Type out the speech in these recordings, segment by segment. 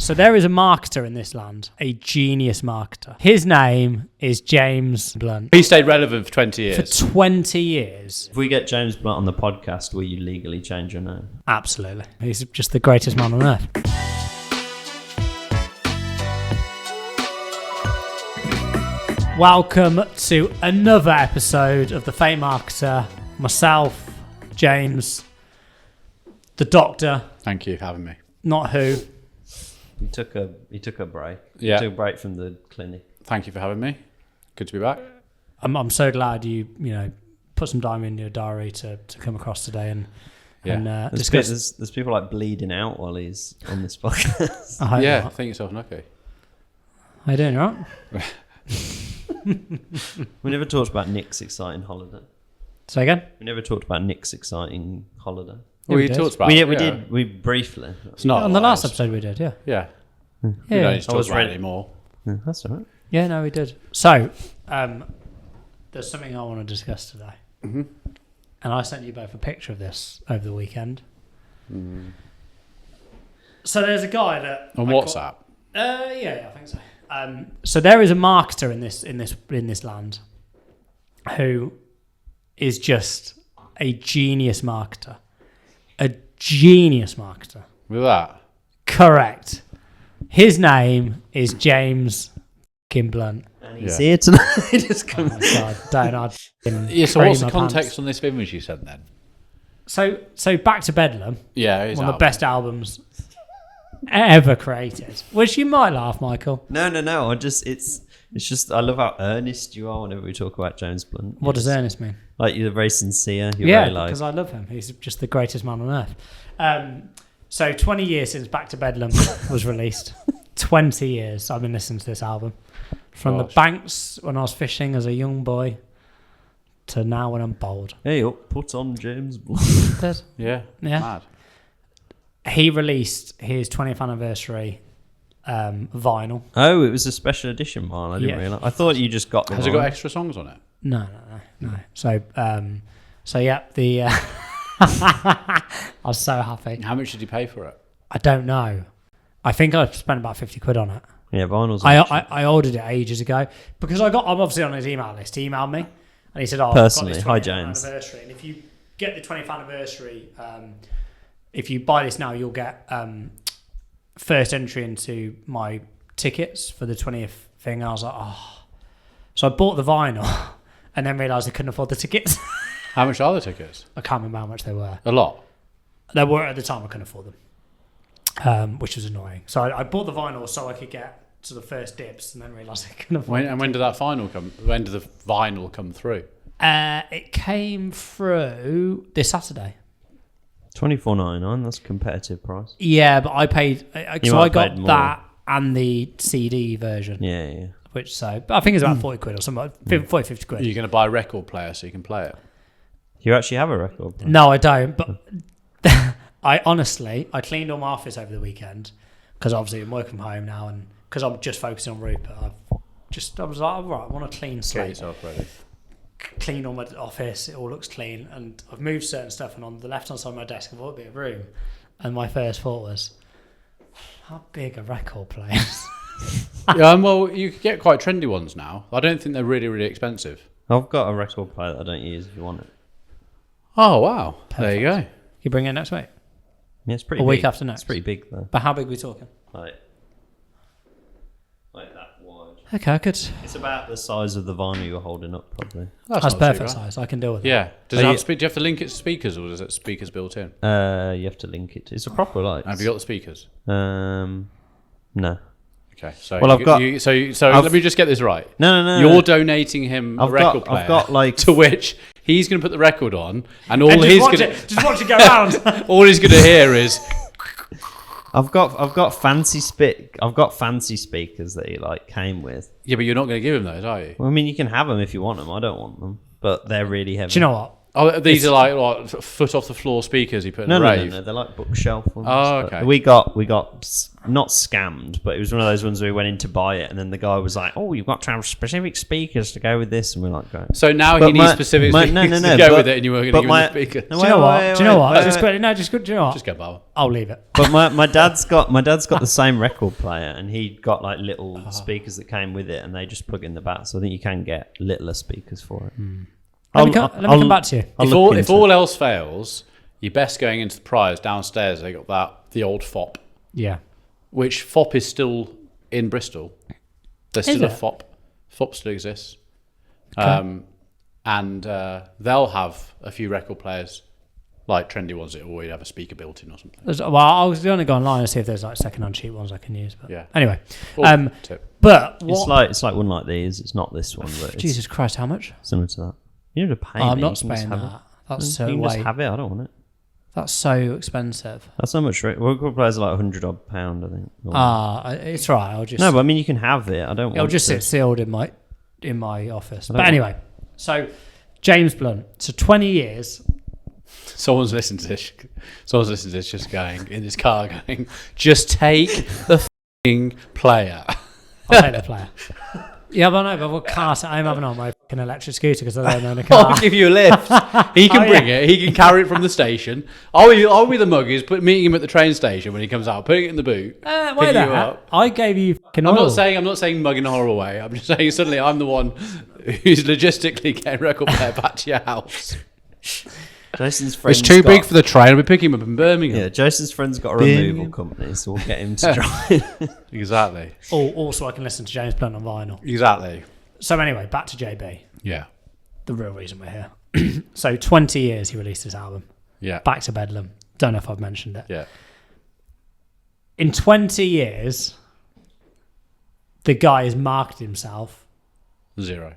So there is a marketer in this land, a genius marketer. His name is James Blunt. He stayed relevant for 20 years. For 20 years. If we get James Blunt on the podcast, will you legally change your name? Absolutely. He's just the greatest man on earth. Welcome to another episode of The Fake Marketer. Myself, James, the doctor. Thank you for having me. Not who. He took a break. Yeah. He took a break from the clinic. Thank you for having me. Good to be back. I'm so glad you put some time in your diary to come across today and discuss. There's people like bleeding out while he's on this podcast. I hope Yeah, not. think yourself lucky. How you doing, right? We never talked about Nick's exciting holiday. Say again? We never talked about Nick's exciting holiday. Yeah, We we did. talked about We it. did. We briefly. It's not On the last lies. episode we did, yeah. Yeah. Yeah, We don't need to I talk was about it ready. anymore. Yeah, that's all right. yeah, no, we did. So, there's something I want to discuss today. Mm-hmm. And I sent you both a picture of this over the weekend. Mm. So there's a guy that... On I WhatsApp. Yeah, I think so. So there is a marketer in this land who is just a genius marketer. A genius marketer. With that. Correct. His name is James Blunt. And he's Yeah. here tonight. Just Oh come. my God, don't I? Yeah, so cream what's the my context pants. on this image you sent then? So Back to Bedlam, Yeah, it's one of the best albums ever created. Which you might laugh, Michael. No. It's just I love how earnest you are whenever we talk about James Blunt. What does earnest mean? Like you're very sincere. You're Yeah, very like. because I love him. He's just the greatest man on earth. So 20 years since Back to Bedlam was released. 20 years I've been listening to this album. From the Gosh. banks when I was fishing as a young boy to now when I'm bold. Hey, put on James Blunt. Yeah. Yeah. Mad. He released his 20th anniversary vinyl. Oh, it was a special edition one. I didn't Yeah. realise. I thought you just got the Has it got extra songs on it? No. So yeah, the I was so happy. How much did you pay for it? I don't know. I think I spent about 50 quid on it. Yeah, vinyl's. I ordered it ages ago because I'm obviously on his email list. He emailed me and he said, "Oh, Personally, I've got hi, this 20th James. anniversary, and if you get the 20th anniversary, if you buy this now, you'll get first entry into my tickets for the 20th thing." I was like, "Oh," so I bought the vinyl and then realised I couldn't afford the tickets. How much are the tickets? I can't remember how much they were. A lot. They were at the time. I couldn't afford them, which was annoying. So I bought the vinyl so I could get to the first dips, and then realised I couldn't afford. When did that final come? When did the vinyl come through? It came through this Saturday. $24.99. That's a competitive price. Yeah, but I paid. You So might I have got paid more. that and the CD version, Yeah. which but I think it's about 40 quid or something, 40, 50 quid. You're going to buy a record player so you can play it. You actually have a record player? No, I don't. But I cleaned all my office over the weekend because obviously I'm working from home now, and because I'm just focusing on Rupert, I was like, right, I want a clean Get slate. yourself ready. Clean all my office, it all looks clean, and I've moved certain stuff, and on the left hand side of my desk I've got a bit of room, and my first thought was, how big a record player is? Yeah, well, you could get quite trendy ones now. I don't think they're really, really expensive. I've got a record player that I don't use if you want it. Oh, wow. There you go. You bring it next week, Yeah, it's pretty a big. week after next. It's pretty big though. But how big are we talking? Like that wide. Okay, good. It's about the size of the vinyl you're holding up, probably. That's not too perfect bad. size. I can deal with that. Yeah. Does Are it have you- do you have to link it to speakers, or is it speakers built in? You have to link it. It's a proper light. Have you got the speakers? No. Okay. So Well, I've got- So I've- let me just get this right. No. You're donating him a I've record got- player. I've got, like- to which he's going to put the record on, and all And he's just, going just watch it go round. all he's going to hear is I've got fancy speakers that he like came with. yeah, but you're not going to give him those, are you? Well, I mean, you can have them if you want them. I don't want them, but they're really heavy. Do you know what? Oh, these are like what, foot off the floor speakers you put in No, the no, rave. no, they're like bookshelf ones. Oh, But okay. We got not scammed, but it was one of those ones where we went in to buy it, and then the guy was like, "Oh, you've got to have specific speakers to go with this," and we're like, "Go." So now But he needs specific speakers to go with it, and you weren't going to give him the speakers. No, Do you know what? wait, Do you know what? wait, Just wait. quickly, no, just do you know what? Just go, Bob. I'll leave it. But my dad's got the same record player, and he got like little speakers that came with it, and they just plug in the back. So I think you can get littler speakers for it. Let me come back to you. If all else fails, you're best going into the prize downstairs. They got the old FOP, Yeah. which FOP is still in Bristol. There's still a it? FOP. FOP still exists. Okay. And they'll have a few record players, like trendy ones that already have a speaker built in or something. Well, I was going to go online and see if there's like second-hand cheap ones I can use. But Yeah. anyway, Or tip. but what? It's like one like these. It's not this one, but it's Jesus Christ, how much? similar to that. You need to pay. I'm me, not you can just spending have that. it. That's You so can just way. have it. I don't want it. That's so expensive. That's how much. Record players are like £100 odd, I think. It's right. I'll just. No, but I mean you can have it. I don't. it'll want just to. sit sealed in my office. don't But anyway, so James Blunt. So 20 years. Someone's listening to this. Someone's listening to this, just going in his car, going, "Just take the f***ing player." I'll take the player. Yeah, but no, but what car? I'm having on my fucking electric scooter because I don't own a car. I'll give you a lift. He can bring it. He can carry it from the station. I'll be the muggies, meeting him at the train station when he comes out, putting it in the boot. Wait picking there. you up. I gave you fucking I'm oil. not saying mug in a horrible way. I'm just saying suddenly I'm the one who's logistically getting record player back to your house. Jason's friend's It's too got- big for the train. I'll be picking him up in Birmingham. Yeah, Jason's friend's got a removal company, so we'll get him to drive. Exactly. Also, I can listen to James Blunt on vinyl. Exactly. So anyway, back to JB. Yeah. The real reason we're here. So 20 years he released this album. Yeah. Back to Bedlam. Don't know if I've mentioned it. Yeah. In 20 years, the guy has marketed himself. 0.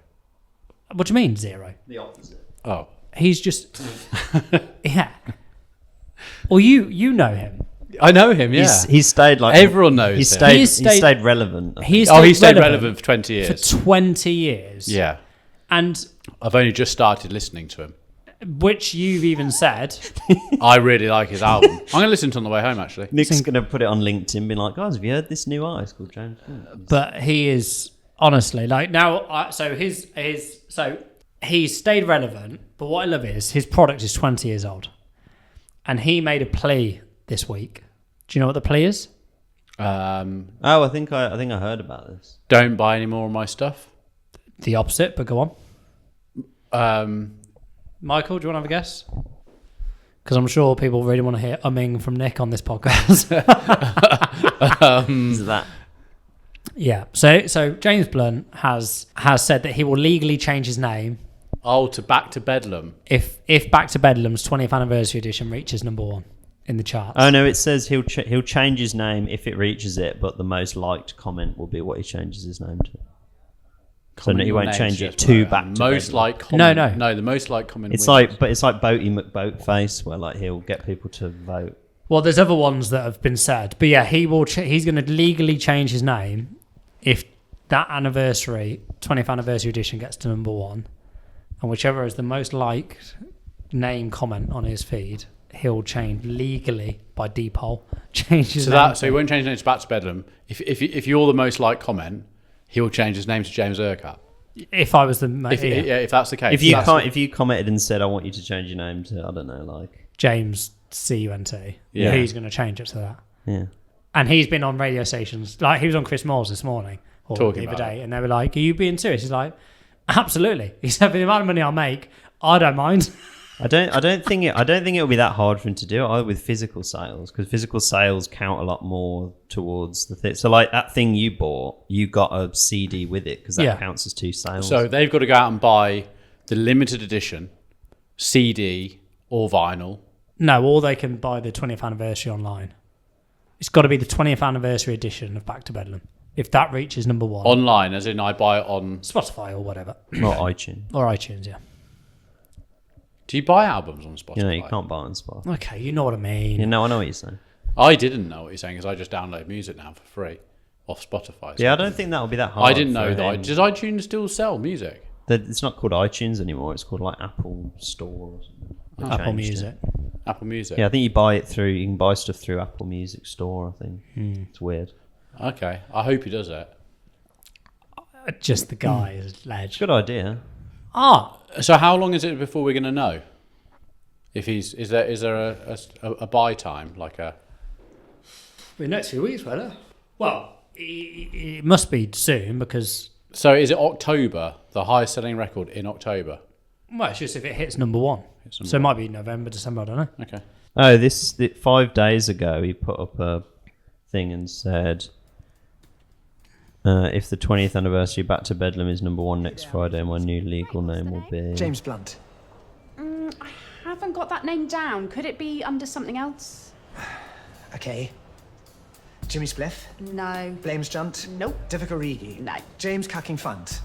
What do you mean, zero? The opposite. Oh. He's just... yeah. Well, you know him. I know him, yeah. He's stayed like Everyone knows He's him. stayed. He's He's stayed- stayed relevant. I think. He stayed relevant for 20 years. For 20 years. Yeah. And I've only just started listening to him. which you've even said... I really like his album. I'm going to listen to it on the way home, actually. Nick's gonna put it on LinkedIn, being like, "Guys, have you heard this new artist called James Blunt?" But he is honestly like now. So he's stayed relevant. But what I love is his product is 20 years old, and he made a plea this week. Do you know what the plea is? Um, Oh, I think I heard about this. don't buy any more of my stuff. The opposite, but go on. Um, Michael, do you want to have a guess? Because I'm sure people really want to hear umming from Nick on this podcast. Is that? Yeah. So James Blunt has said that he will legally change his name to Back to Bedlam. if Back to Bedlam's 20th anniversary edition reaches number 1 in the charts. Oh no, it says he'll change his name if it reaches it, but the most liked comment will be what he changes his name to. So Comment he your won't name change to it us, to bro. Back to Most Bedlam. like comment. No. No, the most like comment. It's wins. like Boaty McBoatface, where like he'll get people to vote. Well, there's other ones that have been said, but yeah, he's going to legally change his name if that 20th anniversary edition gets to number 1, and whichever is the most liked name comment on his feed, he'll change legally by default. Change his name. So he won't change his name to Back to Bedlam. If you're the most like comment, he'll change his name to James Urquhart. If I was the If that's the case. If you commented and said, "I want you to change your name to," I don't know, like James CUNT, Yeah. he's going to change it to that. yeah. And he's been on radio stations, like he was on Chris Moore's this morning or Talking the other about day, and they were like, "Are you being serious?" He's like, "Absolutely." He said, "For the amount of money I make, I don't mind." I don't think it'll be that hard for him to do either with physical sales, because physical sales count a lot more towards the thing. So like that thing you bought, you got a CD with it because that Yeah. counts as 2 sales. So they've got to go out and buy the limited edition CD or vinyl. No, or they can buy the 20th anniversary online. It's got to be the 20th anniversary edition of Back to Bedlam. If that reaches number 1, Online, as in I buy it on... Spotify or whatever, not iTunes. or iTunes, yeah. Do you buy albums on Spotify? You know, you can't buy it on Spotify. Okay, you know what I mean. You know, I know what you're saying. I didn't know what you're saying because I just download music now for free off Spotify. So Yeah, I don't think that'll be that hard. I didn't know for that. him. Does iTunes still sell music? It's not called iTunes anymore. It's called like Apple Store or something. They Apple changed it. Music. Apple Music. Yeah, I think you can buy stuff through Apple Music Store, I think. It's weird. Okay. I hope he does it. Just the guy is ledge. Good idea. So how long is it before we're going to know? If is there a buy time, like a... The next few weeks, won't it? Well, it must be soon because... So is it October, the highest selling record in October? Well, it's just if it hits number one. So it might be November, December, I don't know. Okay. Oh, 5 days ago, he put up a thing and said, if the 20th anniversary Back to Bedlam is number one next Friday, my new legal name will be... James Blunt. I haven't got that name down. Could it be under something else? Okay. Jimmy Spliff. No. Blames Junt. Nope. Divika Origi. No. James Cacking Fund.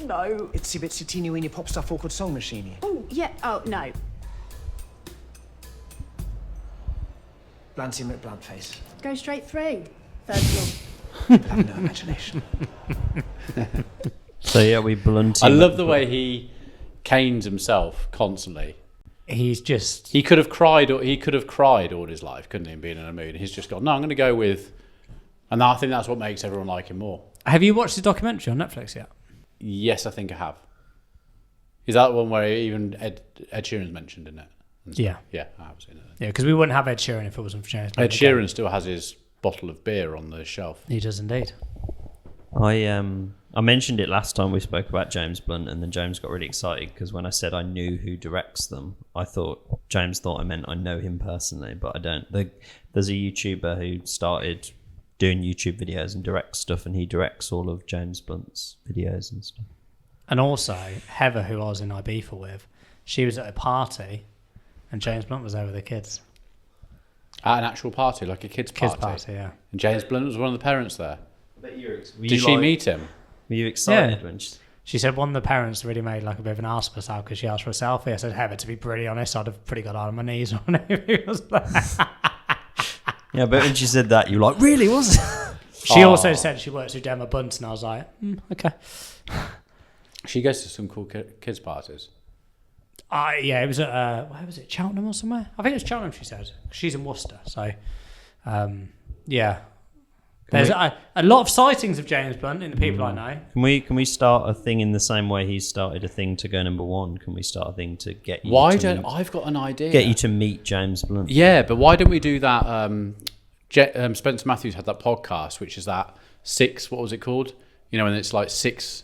No. Itsy Bitsy Teeny Weeny Pop Star Awkward Song Machine. Oh, yeah. Oh, no. Blanty McBluntface. Go straight through. Third floor. Have no imagination. So yeah, we blunted. I love the way he canes himself constantly. He's just... He could have cried all his life, couldn't he, being in a mood? He's just gone, no, I'm going to go with... And I think that's what makes everyone like him more. Have you watched the documentary on Netflix yet? Yes, I think I have. Is that the one where even Ed Sheeran's mentioned in it? Yeah. Yeah, I have seen it. Yeah, because we wouldn't have Ed Sheeran if it wasn't for James Ed Blunt. Sheeran still has his bottle of beer on the shelf. He does indeed. I mentioned it last time we spoke about James Blunt, and then James got really excited because when I said I knew who directs them, James thought I meant I know him personally, but I don't. There's a YouTuber who started doing YouTube videos and directs stuff, and he directs all of James Blunt's videos and stuff. And also, Heather, who I was in Ibiza with, she was at a party, and James Blunt was there with the kids. At an actual party, like a kid's party? Kids party, yeah. And James Blunt was one of the parents there? Did she meet him? Were you excited Yeah. when She said one of the parents really made like a bit of an ass of herself because she asked for a selfie. I said, Heather, to be pretty honest, I'd have pretty got out on my knees on it if he was there. Yeah, but when she said that, you were like, really, was it? She also said she works with Emma Bunt, and I was like, okay. She goes to some cool kids' parties. Yeah, it was at, where was it, Cheltenham or somewhere? I think it was Cheltenham, she said. She's in Worcester, so, yeah. There's a lot of sightings of James Blunt in the people I know. Can we start a thing in the same way he started a thing to go number one? Can we start a thing to get you I've got an idea. get you to meet James Blunt? Yeah, but why don't we do that? Spencer Matthews had that podcast, which is that what was it called? You know, and it's like 6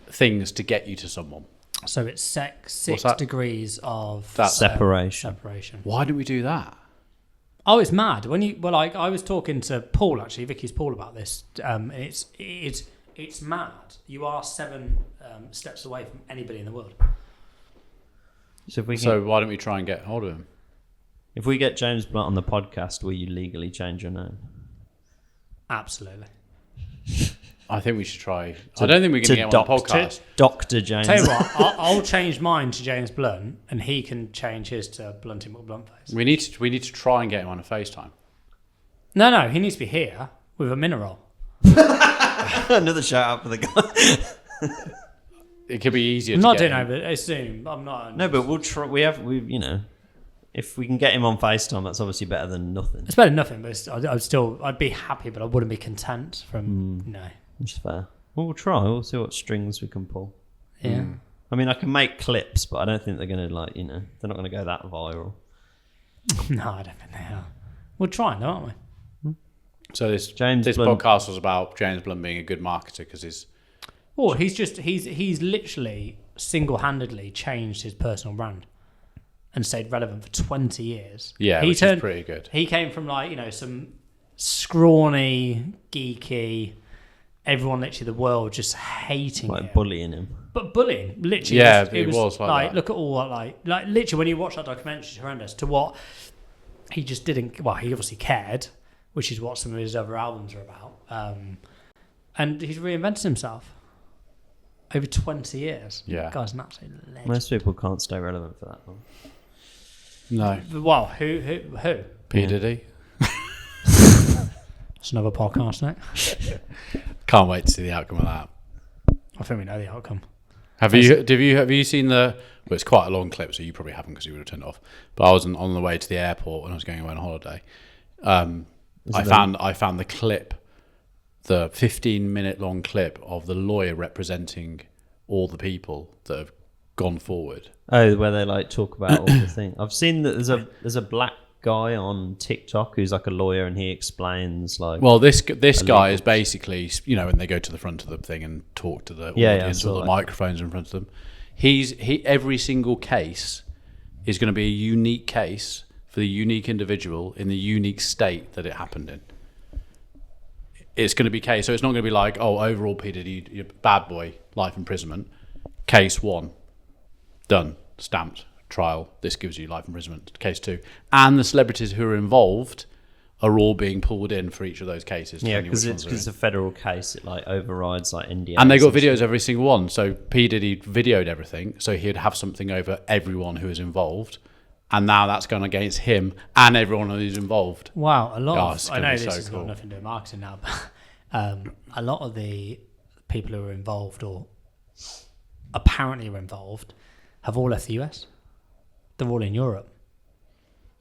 things to get you to someone. So it's six that? degrees of Separation. Why don't we do that? Oh, it's mad. I was talking to Paul, actually, Vicky's Paul, about this. And it's mad. You are 7 steps away from anybody in the world. So Why don't we try and get hold of him? if we get James Blunt on the podcast, will you legally change your name? Absolutely. I think we should try. I don't think we're going to get him on the podcast. Dr. James. Tell you what, I'll change mine to James Blunt, and he can change his to Blunty McBluntface. We need to try and get him on a FaceTime. No, he needs to be here with a mineral. Another shout out for the guy. It could be easier. I'm to not get doing him. over Zoom. I'm not. No, but we'll try. If we can get him on FaceTime, that's obviously better than nothing. It's better than nothing, but I'd be happy, but I wouldn't be content from no. Which is fair. Well, we'll try. We'll see what strings we can pull. Yeah. I mean, I can make clips, but I don't think they're going to they're not going to go that viral. No, I don't think they are. We'll try, though, aren't we? So this James Blunt. podcast was about James Blunt being a good marketer because he's he's literally single-handedly changed his personal brand and stayed relevant for 20 years. Yeah, which is pretty good. He came from some scrawny, geeky, everyone literally the world just hating him. Bullying him. But bullying, literally. Yeah, it was like that. Look at all that, like literally when you watch that documentary, it's horrendous to what he just didn't. Well, he obviously cared, which is what some of his other albums are about. And he's reinvented himself over 20 years. Yeah, guy's an absolute legend. Most people can't stay relevant for that long. No. Well, who? P Diddy. It's another podcast, isn't it? Can't wait to see the outcome of that. I think we know the outcome. Have you seen the? Well, it's quite a long clip, so you probably haven't because you would have turned it off. But I was on the way to the airport when I was going away on holiday. I found the clip, the 15-minute long clip of the lawyer representing all the people that have gone forward. Oh, where they like talk about all the things. I've seen that there's a black guy on TikTok who's like a lawyer, and he explains like. Well, this guy is basically, you know, when they go to the front of the thing and talk to the audience with the microphones in front of them. Every single case is going to be a unique case for the unique individual in the unique state that it happened in. It's going to be case, so it's not going to be like, oh, overall P. Diddy, bad boy, life imprisonment. Case 1, done, stamped, trial. This gives you life imprisonment. Case 2, and the celebrities who are involved are all being pulled in for each of those cases. Yeah, because it's a federal case. It like overrides like NDA. And they got videos every single one. So P. Diddy videoed everything, so he'd have something over everyone who is involved. And now that's gone against him and everyone who's involved. Wow, a lot of... It's I gonna know be this so has cool. got nothing to do with marketing now, but a lot of the people who are involved or apparently are involved have all left the US. They're all in Europe.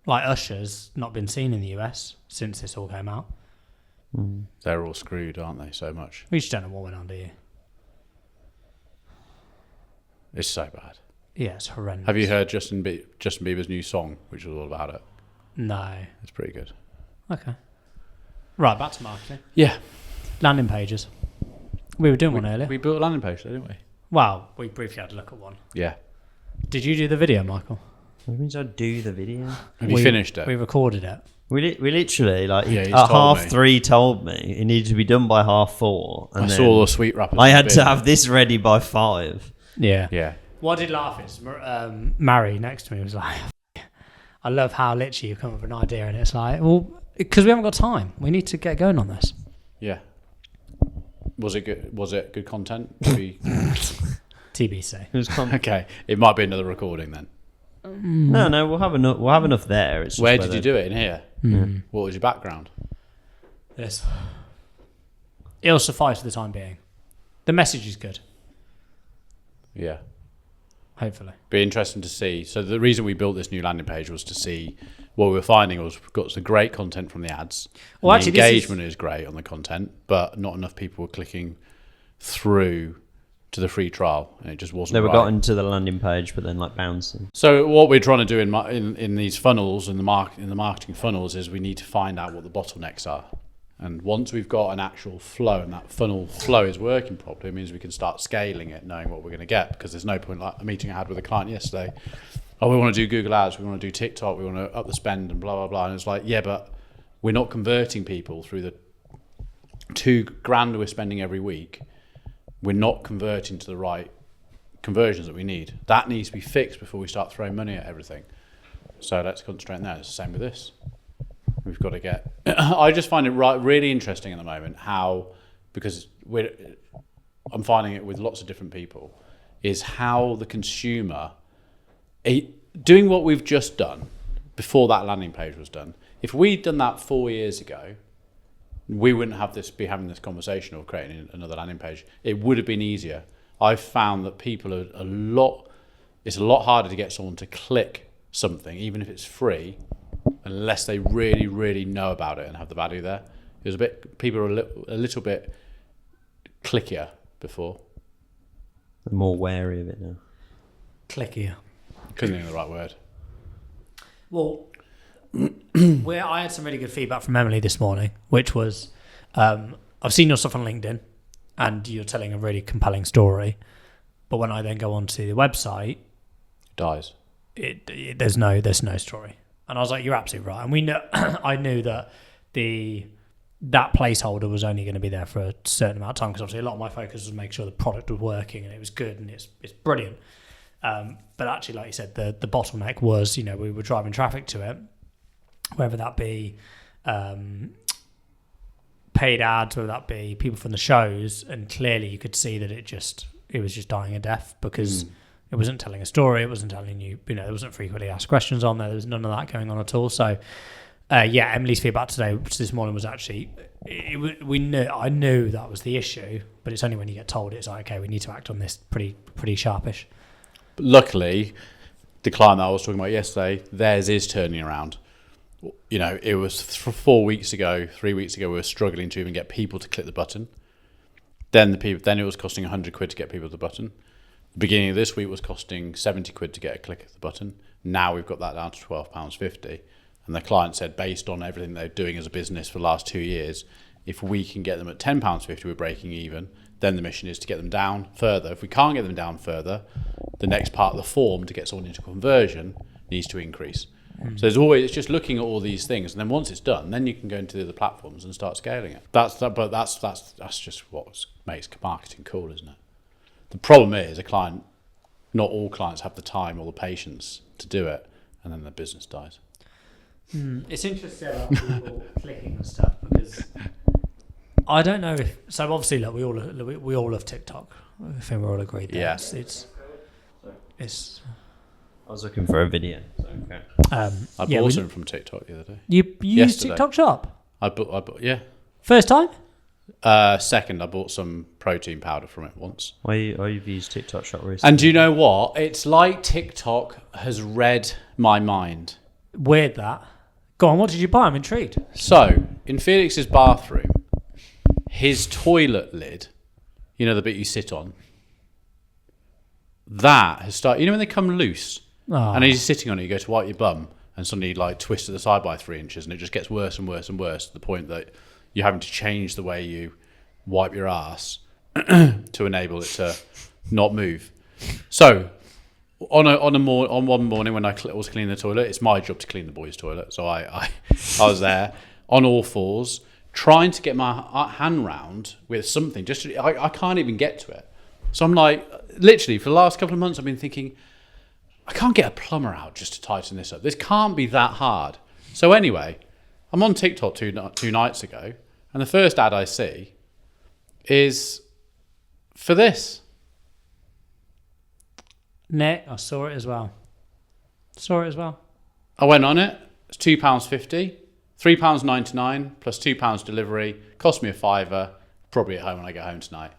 Like Usher's not been seen in the US since this all came out. They're all screwed, aren't they, so much? We just don't know what went on, do you? It's so bad. Yeah, it's horrendous. Have you heard Justin Bieber's new song, which was all about it? No. It's pretty good. Okay. Right, back to marketing. Yeah. Landing pages. We were doing one earlier. We built a landing page, didn't we? Well, we briefly had a look at one. Yeah. Did you do the video, Michael? What means I do the video? Have you finished it? We recorded it. We literally like Yeah, he's at told me. 3:30 told me it needed to be done by 4:30. And I then saw the sweet wrappers. I had to have this ready by 5. Yeah. Yeah. What I did laugh is Mary next to me was like, I love how literally you come up with an idea and it's like, well, because we haven't got time. We need to get going on this. Yeah. Was it good? Was it good content? Maybe- TBC. It was okay. It might be another recording then. No, we'll have enough. We'll have enough there. It's just Where did you do it? In here? Mm. What was your background? Yes. It'll suffice for the time being. The message is good, Yeah. hopefully. Be interesting to see. So the reason we built this new landing page was to see what we were finding was we've got some great content from the ads. Well, And actually, the this engagement is great on the content, but not enough people were clicking through to the free trial, and it just wasn't. They were right. gotten to the landing page, but then like bouncing. So what we're trying to do in these funnels, in the marketing funnels, is we need to find out what the bottlenecks are. And once we've got an actual flow and that funnel flow is working properly, it means we can start scaling it, knowing what we're going to get. Because there's no point, like a meeting I had with a client yesterday, oh, we want to do Google Ads, we want to do TikTok, we want to up the spend and blah, blah, blah. And it's like, yeah, but we're not converting people through the $2,000 we're spending every week. We're not converting to the right conversions that we need. That needs to be fixed before we start throwing money at everything. So let's concentrate on that. It's the same with this. We've got to get... I just find it really interesting at the moment how, because I'm finding it with lots of different people, is how the consumer, doing what we've just done before that landing page was done, if we'd done that 4 years ago, we wouldn't be having this conversation or creating another landing page. It would have been easier. I've found that people are it's a lot harder to get someone to click something, even if it's free, unless they really, really know about it and have the value there. People are a little bit clickier before. I'm more wary of it now. Clickier. Couldn't think of the right word. Well, I had some really good feedback from Emily this morning, which was, I've seen your stuff on LinkedIn and you're telling a really compelling story. But when I then go onto the website, Dies. there's no story. And I was like, you're absolutely right. And we know, I knew that that placeholder was only going to be there for a certain amount of time, because obviously a lot of my focus was making sure the product was working and it was good and it's brilliant. But actually, like you said, the bottleneck was, we were driving traffic to it, whether that be paid ads, whether that be people from the shows, and clearly you could see that it was just dying a death because it wasn't telling a story, it wasn't telling you, there wasn't frequently asked questions on there was none of that going on at all. So Yeah, Emily's feedback today, this morning, was actually I knew that was the issue, but it's only when you get told it's like, okay, we need to act on this pretty sharpish. But luckily, the client that I was talking about yesterday, theirs is turning around. You know, it was 3 weeks ago, we were struggling to even get people to click the button. Then it was costing 100 quid to get people to the button. The beginning of this week was costing 70 quid to get a click of the button. Now we've got that down to £12.50. And the client said, based on everything they're doing as a business for the last 2 years, if we can get them at £10.50, we're breaking even. Then the mission is to get them down further. If we can't get them down further, the next part of the form to get someone into conversion needs to increase. So it's just looking at all these things, and then once it's done, then you can go into the other platforms and start scaling it. That's just what makes marketing cool, isn't it? The problem is not all clients have the time or the patience to do it, and then their business dies. It's interesting about people clicking and stuff, because I don't know if so. Obviously, look, we all love TikTok. I think we're all agreed there. Yeah. It's I was looking for a video. So, okay. I bought something from TikTok the other day. You use Yesterday. TikTok Shop? I bought yeah. First time? Second, I bought some protein powder from it once. Why you've used TikTok Shop recently? And do you know what? It's like TikTok has read my mind. Weird that. Go on, what did you buy? I'm intrigued. So, in Felix's bathroom, his toilet lid, you know the bit you sit on, that has started, you know when they come loose? Oh. And he's sitting on it, you go to wipe your bum, and suddenly like twist to the side by 3 inches, and it just gets worse and worse and worse to the point that you're having to change the way you wipe your ass to enable it to not move. So, on one morning when I was cleaning the toilet, it's my job to clean the boys' toilet, so I was there on all fours trying to get my hand round with something. I can't even get to it. So I'm like, literally for the last couple of months, I've been thinking, I can't get a plumber out just to tighten this up. This can't be that hard. So anyway, I'm on TikTok two nights ago, and the first ad I see is for this. Nick, I saw it as well. I went on it. It's £2.50, £3.99 plus £2 delivery. Cost me a £5. Probably at home when I get home tonight.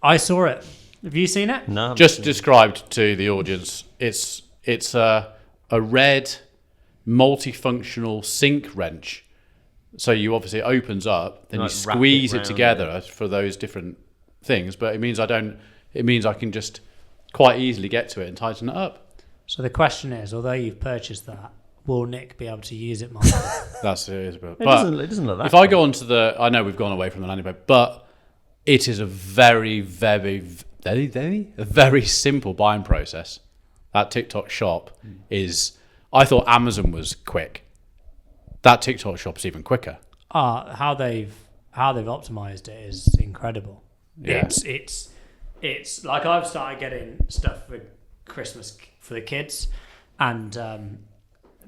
I saw it. Have you seen it? No. Just described to the audience. It's a red multifunctional sink wrench. So you obviously it opens up, then Like you wrap it squeeze it round, together for those different things. But it means I can just quite easily get to it and tighten it up. So the question is, although you've purchased that, will Nick be able to use it, Mark? That's it. But It doesn't look that if I bad. go onto I know we've gone away from the landing page, but it is a very, very, very, very, a very simple buying process. That TikTok shop is. I thought Amazon was quick. That TikTok shop's even quicker. How they've optimized it is incredible. Yeah. It's like I've started getting stuff for Christmas for the kids, and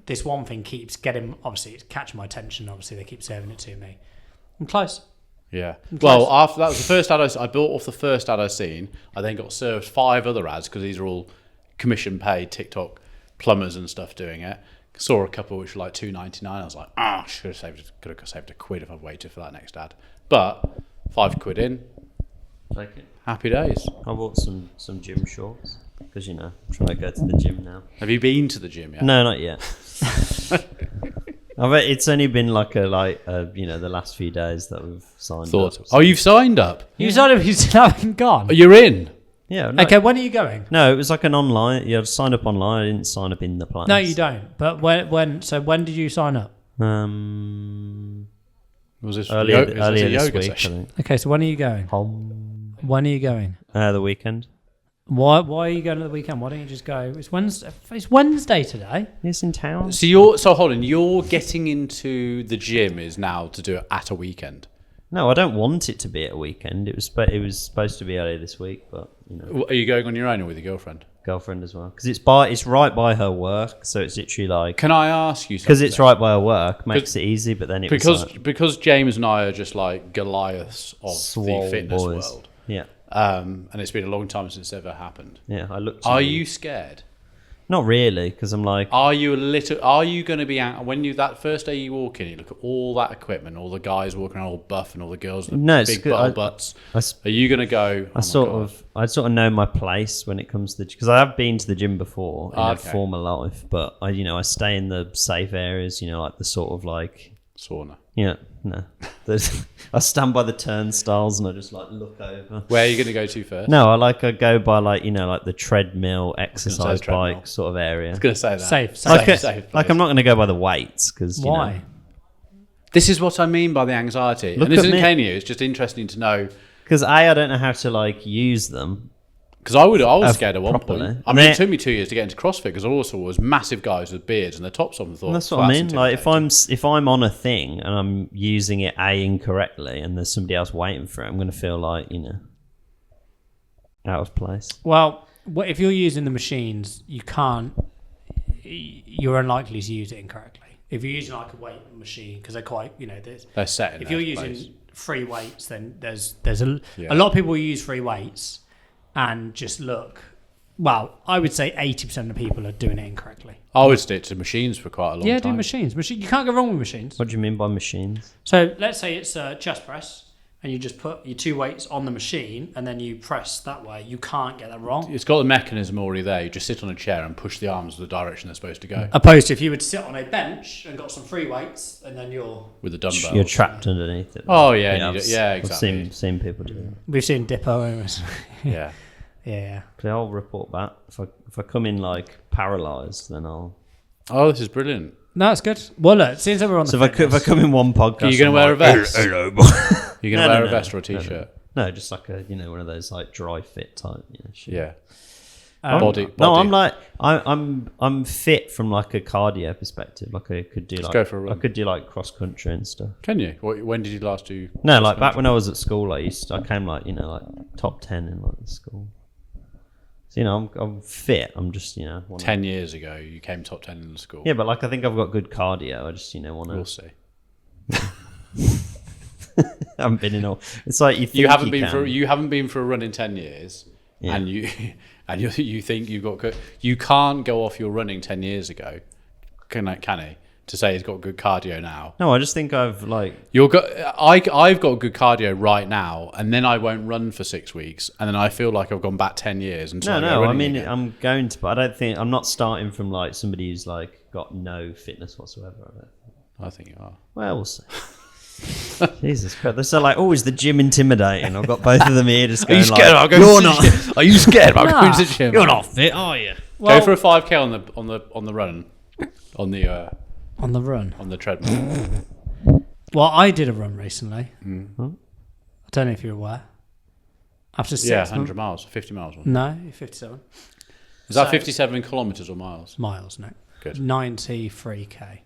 this one thing keeps getting, obviously it's catching my attention. Obviously they keep serving it to me. I'm close. Yeah. Well, after that was the first ad I bought off the first ad I seen. I then got served 5 other ads because these are all commission paid TikTok plumbers and stuff doing it. Saw a couple which were like $2.99. I was like, could have saved £1 if I'd waited for that next ad. But £5 in, Take it. happy days. I bought some gym shorts because I'm trying to go to the gym now. Have you been to the gym yet? No, not yet. I bet it's only been the last few days that we've signed up. Oh, you've signed up. You still haven't gone. Oh, you're in. Yeah. No, Okay, when are you going? No, it was like an online. You had to sign up online. I didn't sign up in the place. No, you don't. But when did you sign up? Was this Earlier is this a this yoga week, session? I think. Okay, so when are you going? When are you going? The weekend. Why are you going at the weekend? Why don't you just go? It's Wednesday. It's Wednesday today. It's in town. So hold on. You're getting into the gym is now to do it at a weekend. No, I don't want it to be at a weekend. It was supposed to be earlier this week, but Are you going on your own or with your girlfriend? girlfriend as well because it's right by her work, so it's literally like Can I ask you something? because it's right by her work makes it easy. But then because James and I are just like Goliaths of Swole the fitness boys. world, yeah, and it's been a long time since it's ever happened. yeah. I looked. Are you scared? Not really, because I'm like, Are you going to be out when you that first day you walk in? You look at all that equipment, all the guys walking around all buff, and all the girls with No, it's big good. bottle butts. Are you going to go? I sort of know my place when it comes to because I have been to the gym before in a Okay. former life, but I stay in the safe areas, like the sort of like sauna. no, I stand by the turnstiles and I just like look over. Where are you going to go to first? No, I go by like like the treadmill, exercise treadmill. bike sort of area. I was going to say that. Safe. Like I'm not going to go by the weights because Why? This is what I mean by the anxiety. Look and this at isn't me. cane you. It's just interesting to know. Because I don't know how to like use them. Because I was scared at one properly. point. And I mean, then- it took me 2 years to get into CrossFit because I also was massive guys with beards and their tops on. Thought That's what I mean. Like if I'm on a thing and I'm using it incorrectly and there's somebody else waiting for it, I'm going to feel like out of place. Well, if you're using the machines, you're unlikely to use it incorrectly. If you're using like a weight machine, because they're quite, they're set. In if you're their using place. free weights, then there's a Yeah. lot of people use free weights and just look. Well, I would say 80% of people are doing it incorrectly. I would stick to machines for quite a long Yeah, time. do machines. You can't go wrong with machines. What do you mean by machines? So let's say it's a chest press, and you just put your two weights on the machine, and then you press that way. You can't get that wrong. It's got the mechanism already there. You just sit on a chair and push the arms the direction they're supposed to go Opposed to if you would sit on a bench and got some free weights, and then with the dumbbell. You're trapped underneath it. Oh, yeah, and I've exactly. I've seen people do that. we've seen Dippo. Yeah. Yeah. But I'll report back if I come in like paralysed, then I'll. Oh, this is brilliant. No, that's good. Well, look, since we're on So the if I come in one podcast, Are you going to I'm wear a like, vest? Hello, boy. You're going to wear a vest or a t-shirt? No, just like a one of those like dry fit type. Shit. Yeah. body. No, I'm like I'm fit from like a cardio perspective. Like I could do go for a run. I could do like cross country and stuff. Can you? When did you last do? No, like back when I was at school, I came like like top 10 in like the school. So I'm fit. I'm just 10 years ago, you came top 10 in the school. Yeah, but like I think I've got good cardio. I just want We'll to. see. I haven't been in all. It's like you think You haven't can. been for a run in 10 years, Yeah. and you think you've got good. You can't go off your running 10 years ago, can he? To say he's got good cardio now. No, I just think I've like. I've got good cardio right now, and then I won't run for 6 weeks, and then I feel like I've gone back 10 years until I go No. I running mean, again. I'm going to, but I don't think I'm not starting from like somebody who's like got no fitness whatsoever. I think you are. Well, we'll see. Jesus Christ! They're so like, oh, is the gym intimidating? I've got both of them here just going like, you're not. Are you scared about going to the gym? You're not fit, are you? Go for a 5k on the run, on On the run. the treadmill. Well, I did a run recently. Mm-hmm. I don't know if you're aware. After 6 Yeah, months. 100 miles, 50 miles. No, 57 Is that So- 57 kilometres or miles? miles. No, Good. 93k.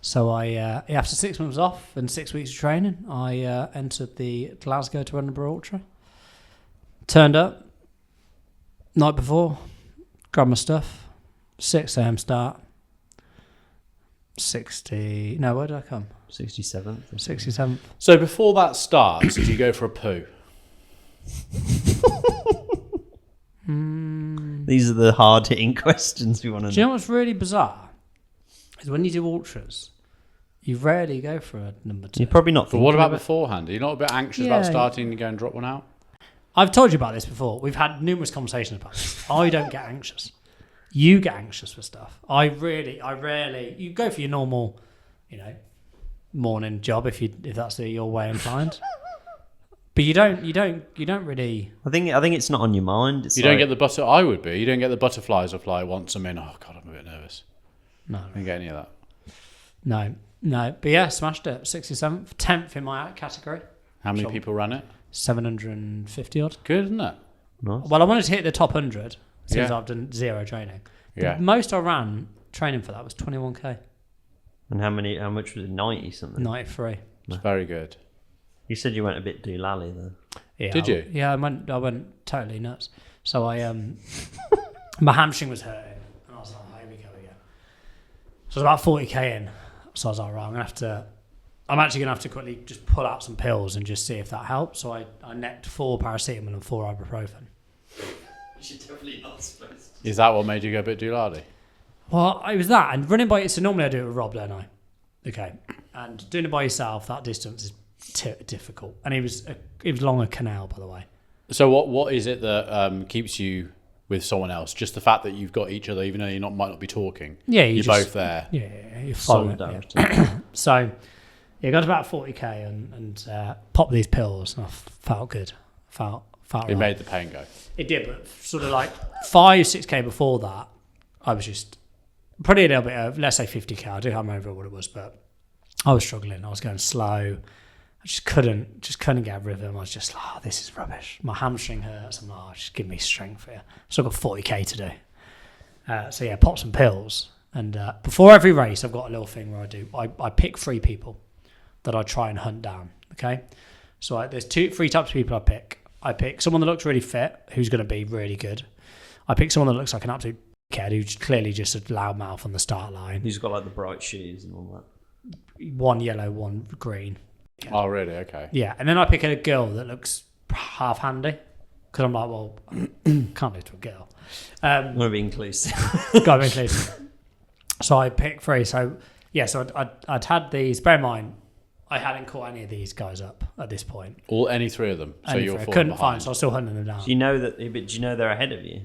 So after 6 months off and 6 weeks of training, I entered the Glasgow to Edinburgh Ultra. Turned up night before, grabbed my stuff, 6 a.m. start. 60. No, where did I come? 67th. 67th. So before that starts, do you go for a poo? These are the hard hitting questions we want to Do you know. know what's really bizarre? Is when you do ultras, you rarely go for a number 2. You're probably not. But what thinking about of it. beforehand? Are you not a bit anxious Yeah. about starting to go and drop one out? I've told you about this before. We've had numerous conversations about this. I don't get anxious. You get anxious for stuff. I rarely. You go for your normal, morning job if that's your way inclined. But you don't really. I think it's not on your mind. It's You like, don't get the butter. I would be. You don't get the butterflies of like once I'm in. Oh god, I'm a bit nervous. No, I don't get any of that. no. But yeah, smashed it. 67th, 10th in my category. How many Sure. people ran it? 750 odd. Good, isn't it? Nice. Well, I wanted to hit the top 100 since Yeah. I've done zero training. Yeah. The most I ran training for that was 21k, And how much was it? 90 something. 93. It's very good. You said you went a bit doolally though. Yeah, Did you? Yeah, I went totally nuts. So I my hamstring was hurting, and I was like, oh, here we go again. So it was about 40k in. So I was like, right, I'm actually gonna have to quickly just pull out some pills and just see if that helps. So I necked 4 paracetamol and 4 ibuprofen. You're definitely not supposed Is that what made you go a bit doolally? Well, it was that, and running by. So normally I do it with Rob, don't I? Okay, and doing it by yourself, that distance is difficult. And it was along a canal, by the way. So what is it that keeps you with someone else? Just the fact that you've got each other, even though you might not be talking. Yeah, you're both there. Yeah, you're following it. Solidarity. Yeah. So, yeah, got about 40k and popped these pills, and I felt good. Felt It right. made the pain go. It did, but sort of like 5-6k before that, I was just probably a little bit of, let's say 50k. I can't remember what it was, but I was struggling. I was going slow. I just couldn't get a rhythm. I was just like, oh, this is rubbish. My hamstring hurts. I'm like, oh, just give me strength here. So I've got 40k to do. So yeah, pop some pills. And before every race, I've got a little thing where I pick 3 people that I try and hunt down. Okay, so there's 3 types of people I pick. I pick someone that looks really fit, who's going to be really good. I pick someone that looks like an absolute kid, who's clearly just a loudmouth on the start line. He's got like the bright shoes and all that. One yellow, one green. Oh, really? Okay. Yeah, and then I pick a girl that looks half handy, because I'm like, well, can't lose to a girl. I'm going to be inclusive. Got to be inclusive. So I picked 3. So yeah, so I'd had these. Bear in mind, I hadn't caught any of these guys up at this point. Any 3 of them. So you're I 4 couldn't behind. find, so I was still hunting them down. Do you know that? But do you know they're ahead of you?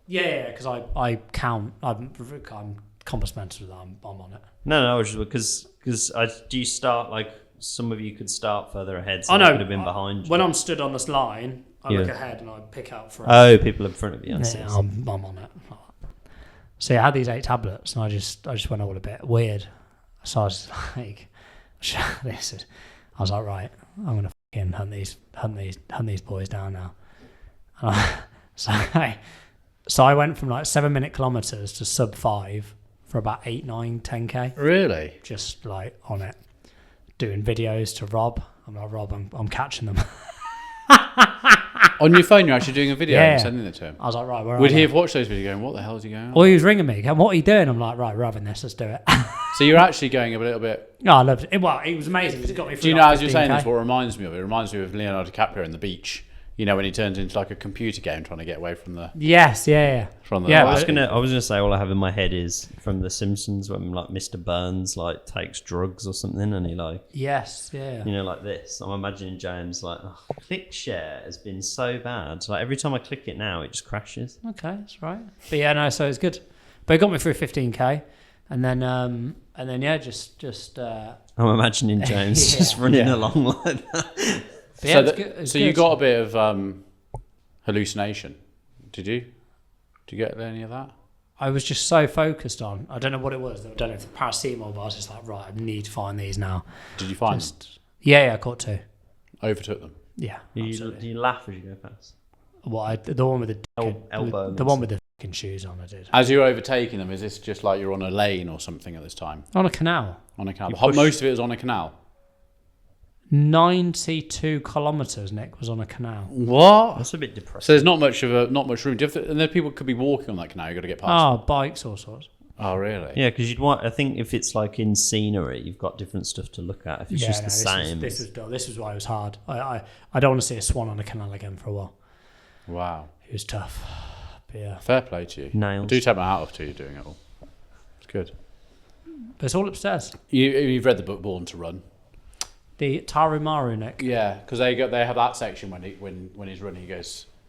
Yeah, because I count. I'm compass mental. I'm on it. No, I was just because do you start like some of you could start further ahead? So I they know. could have been behind you. When I'm stood on this line, I look Yeah. ahead and I pick out for. Oh, people in front of you. I see. Yeah, I'm on it. So yeah, I had these 8 tablets, and I just went all a bit weird. So I was like, I was like, right, I'm gonna fucking hunt these boys down now. So I went from like 7-minute kilometers to sub 5 for about 8, 9, 10k. Really? Just like on it, doing videos to Rob. I'm like, Rob, I'm catching them. On your phone, you're actually doing a video Yeah. and sending it to him. I was like, right, where Would are he they? have watched those videos going, what the hell is he going on? Well, he was ringing me. Going, what are you doing? I'm like, right, we're having this. Let's do it. So you're actually going a little bit... No, I loved it. Well, it was amazing. It got me through. Do you know, like as you're saying 15K. this, what it reminds me of? It reminds me of Leonardo DiCaprio in The Beach. You know, when he turns into like a computer game trying to get away from the... Yes, yeah. Yeah, I was gonna say all I have in my head is from The Simpsons when like Mr. Burns like takes drugs or something and he like Yes, yeah. you know like this. I'm imagining James like click share has been so bad. Like every time I click it now, it just crashes. Okay, that's right. But yeah, no, so it's good. But it got me through 15k, and then yeah, just. I'm imagining James Yeah. just running Yeah. along like that. But yeah, it's good. It's so you good. got a bit of hallucination, did you? Did you get any of that? I was just so focused on. I don't know what it was. I don't know if the paracetamol, but I was just like, right, I need to find these now. Did you find them? Yeah, I caught 2. Overtook them? Yeah, Do absolutely. you laugh as you go past? Well, the one with the Elbow. the one with the fucking shoes on, I did. As you're overtaking them, is this just like you're on a lane or something at this time? On a canal. On a canal? You push- Most of it was on a canal. 92 kilometres, Nick, was on a canal. What? That's a bit depressing. So there's not much room. Do you have to, and then people could be walking on that canal. You've got to get past. Oh, bikes, all sorts. Oh, really? Yeah, because you'd want. I think if it's like in scenery, you've got different stuff to look at. If it's just the same, This was why it was hard. I don't want to see a swan on a canal again for a while. Wow. It was tough. But yeah, Fair play to you. Nails. I do take my hat off to you doing it all. It's good. but it's all upstairs. You've read the book Born to Run. The Tarumaru, Nick. Yeah, because they have that section when he's running,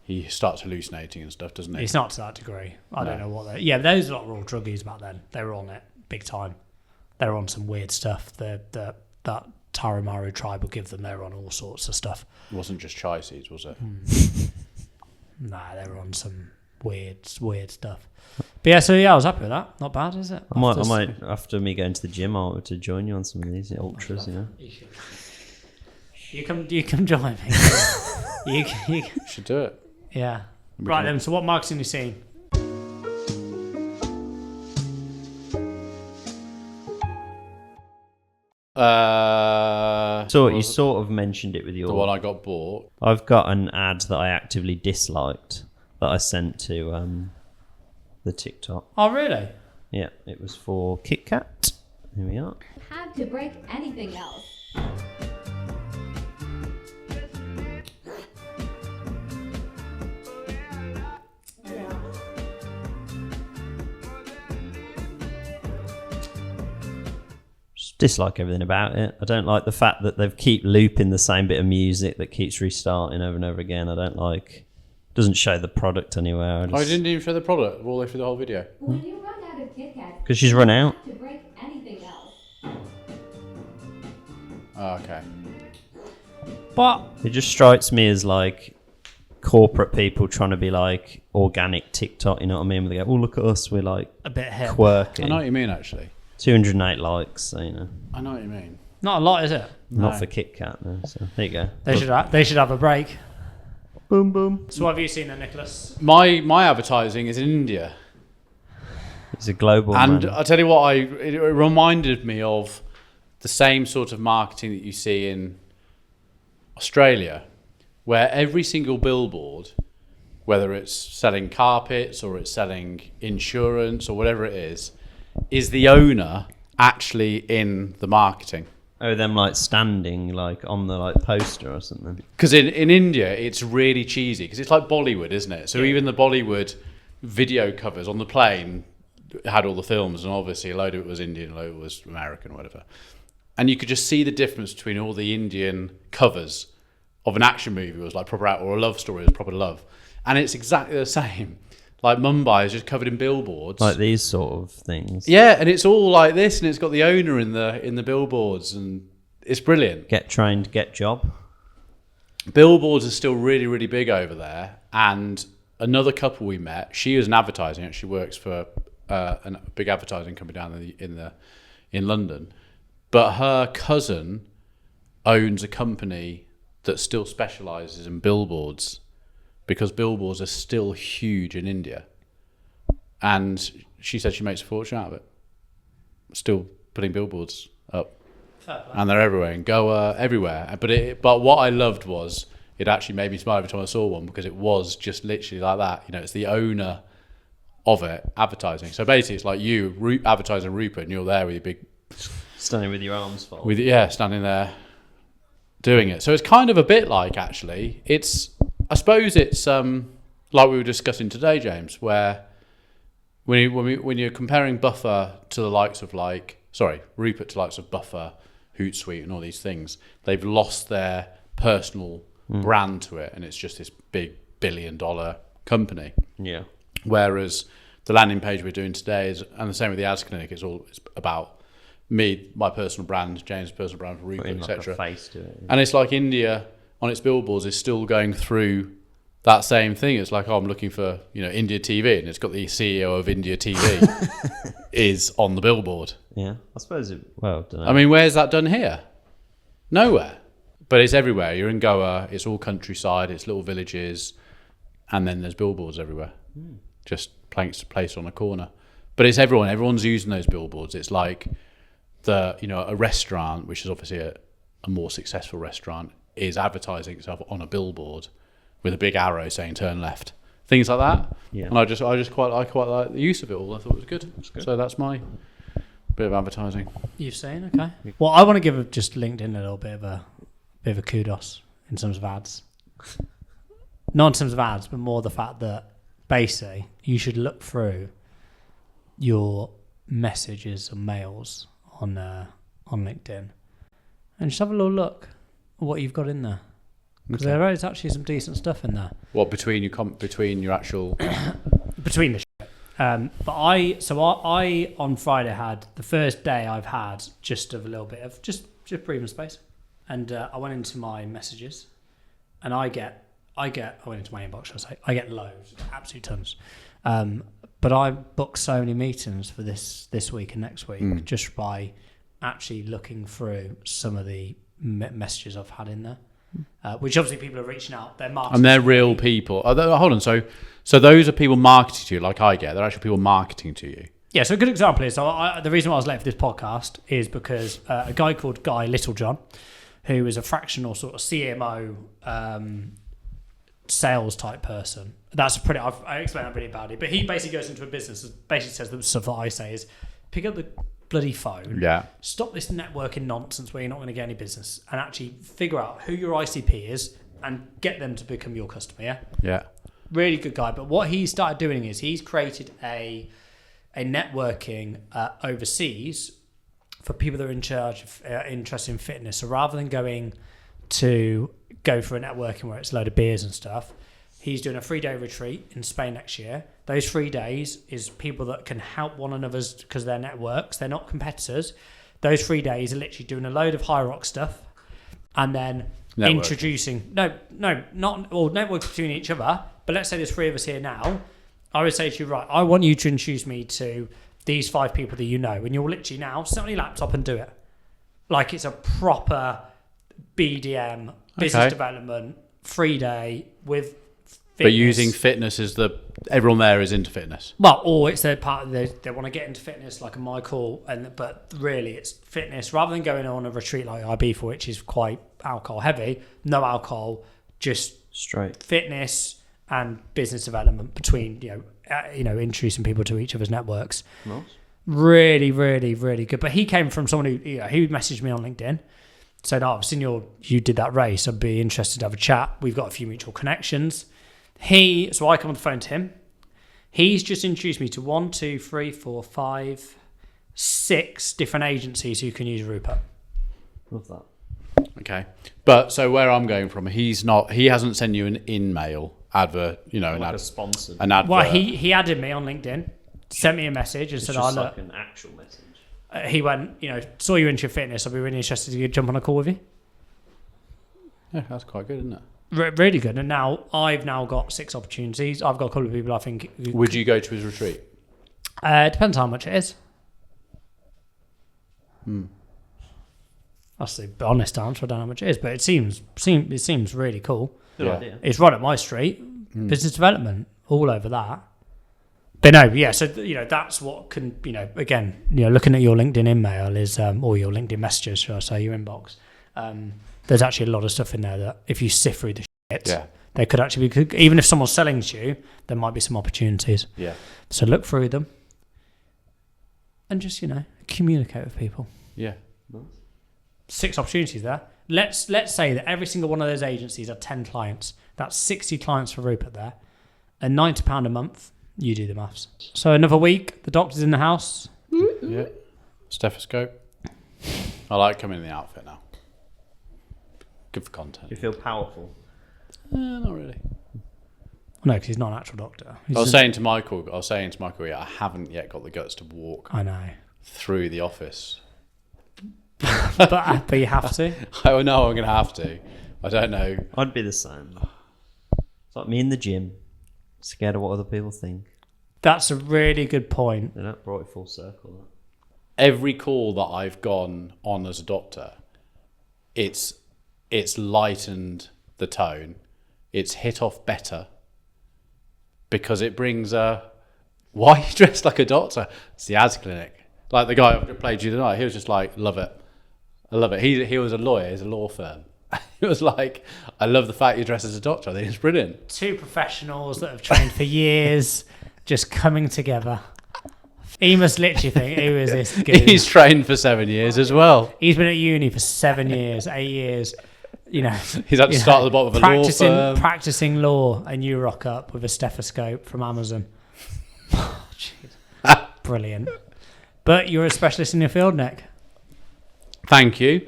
he starts hallucinating and stuff, doesn't he? It's not to that degree. I don't No. know what they. Yeah, those lot were all druggies back then. They were on it big time. They were on some weird stuff. That Tarumaru tribe would give them. They were on all sorts of stuff. It wasn't just chai seeds, was it? Nah, they were on some weird stuff. But yeah, so yeah, I was happy with that. Not bad, is it? I might after me going to the gym, I'll to join you on some of these ultras. You know, You come join me. you Should do it. yeah. We Right can- then. So what marketing you seen? so what you was it? sort of mentioned it with your. The one I got bought. I've got an ad that I actively disliked that I sent to the TikTok. Oh really? Yeah, it was for Kit Kat. Here we are. Had to break anything else. just dislike everything about it. I don't like the fact that they keep looping the same bit of music that keeps restarting over and over again. I don't like. Doesn't show the product anywhere. I didn't even show the product all the way through the whole video. When you run out of Kit Kats, Because she's run out. to break anything else. Oh, okay. But It just strikes me as like corporate people trying to be like organic TikTok. You know what I mean? Where they go, "Oh, look at us. We're like a bit hip. quirky." I know what you mean, actually. 208 likes. So, you know, I know what you mean. Not a lot, is it? not for Kit Kat. No, so there you go. They should have a break. Boom boom. So what have you seen then, Nicholas? My advertising is in India. It's a global. And man. I'll tell you what, it reminded me of the same sort of marketing that you see in Australia, where every single billboard, whether it's selling carpets or it's selling insurance or whatever it is the owner actually in the marketing. Oh, them like standing like on the like poster or something. Because in India, it's really cheesy because it's like Bollywood, isn't it? So even the Bollywood video covers on the plane had all the films, and obviously a load of it was Indian, a load of it was American, or whatever. And you could just see the difference between all the Indian covers of an action movie was like proper, or a love story was proper love, and it's exactly the same. Like Mumbai is just covered in billboards, Like these sort of things. yeah, and it's all like this, and it's got the owner in the billboards, and it's brilliant. Get trained, get job. Billboards are still really, really big over there. And another couple we met, she was in advertising. She works for a big advertising company down in London. But her cousin owns a company that still specialises in billboards, because billboards are still huge in India. And she said she makes a fortune out of it. Still putting billboards up. And they're everywhere, in Goa, everywhere. But what I loved was, it actually made me smile every time I saw one, because it was just literally like that. You know, it's the owner of it advertising. So basically, it's like you advertising Rupert, and you're there with your big, Standing with your arms folded. standing there doing it. So it's kind of a bit like, actually, I suppose it's like we were discussing today, James, where when you're comparing Buffer to the likes of Rupert to the likes of Buffer, Hootsuite, and all these things, they've lost their personal brand to it, and it's just this big billion-dollar company. Yeah. Whereas the landing page we're doing today is, and the same with the Ads Clinic, it's about me, my personal brand, James' personal brand for Rupert, Putting like a etc. face to it. And it's like India on its billboards is still going through that same thing. It's like, I'm looking for, India TV, and it's got the CEO of India TV is on the billboard. Yeah. I suppose don't know. I mean, where's that done here? Nowhere. But it's everywhere. You're in Goa, it's all countryside, it's little villages, and then there's billboards everywhere. Just placed on a corner. But it's everyone's using those billboards. It's like a restaurant, which is obviously a more successful restaurant, is advertising itself on a billboard with a big arrow saying turn left, things like that. Yeah. And I quite like the use of it all. I thought it was good. So that's my bit of advertising. You've seen, okay. Well, I want to give just LinkedIn a little bit of a kudos in terms of ads. Not in terms of ads, but more the fact that basically you should look through your messages and mails on LinkedIn and just have a little look at what you've got in there, because there is actually some decent stuff in there. What between your actual Between the shit. But I on Friday had the first day I've had just of a little bit of just breathing space, and I went into my messages, and I went into my inbox. I get loads, absolute tons. But I booked so many meetings for this week and next week just by actually looking through some of the messages I've had in there, which obviously people are reaching out. They're marketing, and they're real people. Hold on, so those are people marketing to you, like I get. They're actually people marketing to you. Yeah, so a good example is, the reason why I was late for this podcast is because a guy called Guy Littlejohn, who is a fractional sort of CMO sales type person. I explained that really badly, but he basically goes into a business and basically says the stuff that I say is pick up the bloody phone, stop this networking nonsense where you're not going to get any business, and actually figure out who your ICP is and get them to become your customer. Yeah. Really good guy. But what he started doing is he's created a networking overseas for people that are in charge of interested in fitness. So rather than go for a networking where it's a load of beers and stuff, he's doing a 3-day retreat in Spain next year. Those 3 days is people that can help one another because they're networks. They're not competitors. Those 3 days are literally doing a load of high rock stuff and then introducing... not network between each other, but let's say there's 3 of us here now. I would say to you, right, I want you to introduce me to these 5 people that you know, and you'll literally now sit on your laptop and do it. Like it's a proper BDM, business development, 3-day with fitness. But using fitness as everyone there is into fitness. Well, or it's their part of they want to get into fitness like a Michael, but really it's fitness rather than going on a retreat like IB for, which is quite alcohol heavy. No alcohol, just Straight. fitness and business development between introducing people to each other's networks. Nice. Really, really, really good. But he came from someone who he messaged me on LinkedIn, said, "Oh, I've seen you did that race. I'd be interested to have a chat. We've got a few mutual connections." So I come on the phone to him. He's just introduced me to 1, 2, 3, 4, 5, 6 different agencies who can use Rupert. Love that. Okay. But so where I'm going from, he hasn't sent you an in-mail advert, A sponsored. an advert. Well, he added me on LinkedIn, sent me a message and It's said, just "Oh, like look." an actual message. He went, saw you into your fitness. I'd be really interested to jump on a call with you. Yeah, that's quite good, isn't it? Really good. And now I've got 6 opportunities. I've got a couple of people I think. Would you go to his retreat? Depends how much it is. That's the honest answer. I don't know how much it is, but it seems really cool. Good Yeah. idea. It's right up my street. Business development, all over that. But no, yeah. So that's what can again looking at your LinkedIn email is or your LinkedIn messages, shall I say, your inbox. There's actually a lot of stuff in there that if you sift through the shit, there could actually be, even if someone's selling to you, there might be some opportunities. Yeah. So look through them and just communicate with people. Yeah. 6 opportunities there. Let's say that every single one of those agencies are 10 clients. That's 60 clients for Rupert there. And £90 a month, you do the maths. So another week, the doctor's in the house. Yeah. Stethoscope. I like coming in the outfit now. Good for content. Do you feel powerful? Not really. No, because he's not an actual doctor. I was saying to Michael, I haven't yet got the guts to walk I know. through the office. but you have to. I know I'm going to have to. I don't know. I'd be the same. It's like me in the gym, scared of what other people think. That's a really good point. You know, brought it full circle. That. Every call that I've gone on as a doctor, it's lightened the tone. It's hit off better because it brings why are you dressed like a doctor? It's the ads clinic. Like the guy who played you tonight, he was just like, love it. I love it. He was a lawyer, he's a law firm. It was like, I love the fact you're dressed as a doctor. I think it's brilliant. 2 professionals that have trained for years just coming together. He must literally think, who is this goon? He's trained for 7 years as well. He's been at uni for 7 years, 8 years. He's had to start at the bottom of a law firm. Practicing law, and you rock up with a stethoscope from Amazon. Brilliant. But you're a specialist in your field, Nick. Thank you.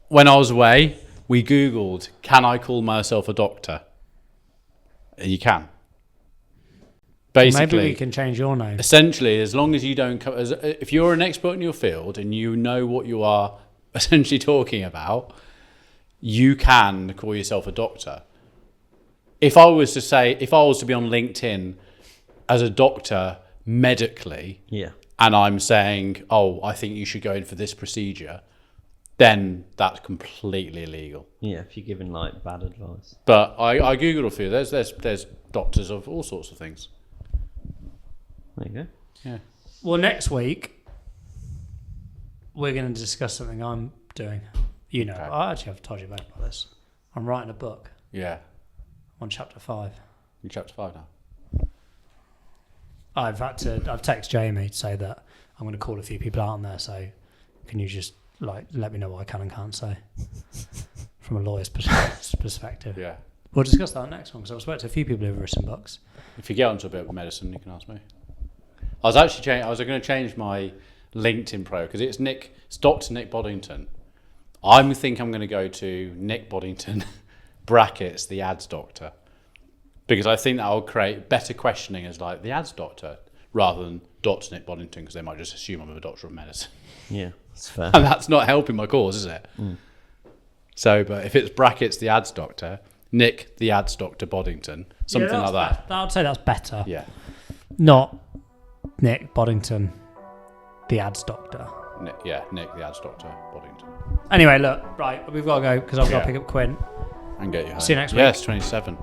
When I was away, we Googled, can I call myself a doctor? And you can. Basically, Maybe we can change your name. essentially, as long as you don't come, if you're an expert in your field and you know what you are essentially talking about, you can call yourself a doctor. If I was to be on LinkedIn as a doctor medically, Yeah. and I'm saying, oh, I think you should go in for this procedure, then that's completely illegal. Yeah, if you're giving like bad advice. But I Googled a few. There's doctors of all sorts of things. There you go. Yeah. Well, next week, we're going to discuss something I'm doing. Okay. I actually have told you about this. I'm writing a book Yeah. on chapter 5. You're chapter 5 now. I've texted Jamie to say that I'm going to call a few people out on there, so can you just let me know what I can and can't say from a lawyer's perspective. Yeah. We'll discuss that next one, because I've spoken to a few people who've written books. If you get onto a bit of medicine, you can ask me. I was going to change my LinkedIn pro because it's Dr. Nick Boddington. I think I'm going to go to Nick Boddington brackets the ads doctor because I think that will create better questioning as like the ads doctor rather than Dr. Nick Boddington because they might just assume I'm a doctor of medicine. Yeah, that's fair. And that's not helping my cause, is it? So, but if it's brackets the ads doctor, Nick the ads doctor Boddington, something like that. I would say that's better. Yeah. Not Nick Boddington, the ads doctor. Nick the ads doctor Boddington. Anyway, look, right, we've got to go because I've got Yeah. to pick up Quinn. And get you home. See you next week. Yes, 27.